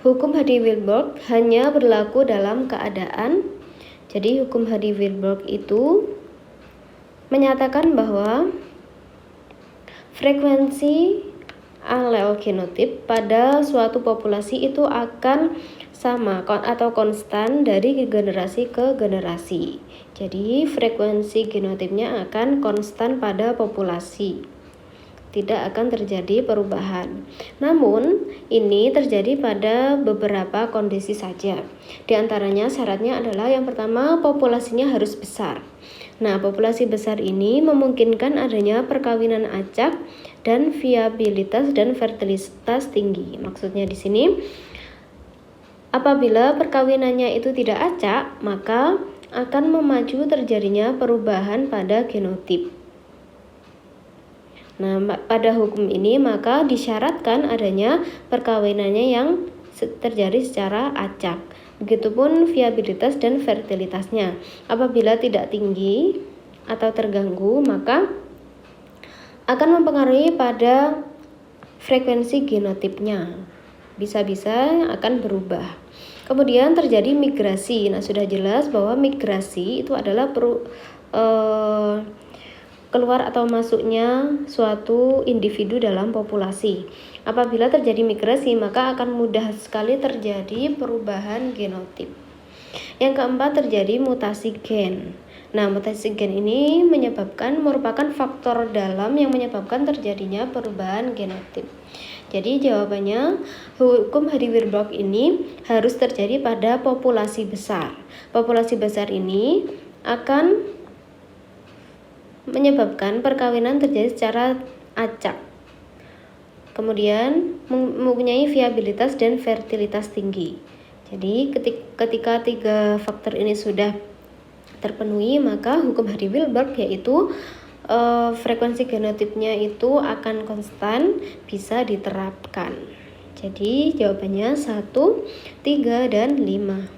Hukum Hardy-Weinberg hanya berlaku dalam keadaan, jadi hukum Hardy-Weinberg itu menyatakan bahwa frekuensi alel genotip pada suatu populasi itu akan sama atau konstan dari generasi ke generasi. Jadi frekuensi genotipnya akan konstan pada populasi, tidak akan terjadi perubahan. Namun ini terjadi pada beberapa kondisi saja. Di antaranya syaratnya adalah yang pertama, populasinya harus besar. Nah, populasi besar ini memungkinkan adanya perkawinan acak dan viabilitas dan fertilitas tinggi. Maksudnya di sini, apabila perkawinannya itu tidak acak, maka akan memacu terjadinya perubahan pada genotip. Nah, pada hukum ini maka disyaratkan adanya perkawinannya yang terjadi secara acak. Begitupun viabilitas dan fertilitasnya. Apabila tidak tinggi atau terganggu, maka akan mempengaruhi pada frekuensi genotipnya. Bisa-bisa akan berubah. Kemudian terjadi migrasi. Nah, sudah jelas bahwa migrasi itu adalah keluar atau masuknya suatu individu dalam populasi. Apabila terjadi migrasi, maka akan mudah sekali terjadi perubahan genotip. Yang keempat, terjadi mutasi gen. Nah, mutasi gen ini merupakan faktor dalam yang menyebabkan terjadinya perubahan genotip. Jadi jawabannya, hukum Hardy-Weinberg ini harus terjadi pada populasi besar. Populasi besar ini akan menyebabkan perkawinan terjadi secara acak. Kemudian mempunyai viabilitas dan fertilitas tinggi. Jadi ketika tiga faktor ini sudah terpenuhi, maka hukum Hardy-Weinberg yaitu frekuensi genotipnya itu akan konstan, bisa diterapkan. Jadi jawabannya 1, 3, dan 5.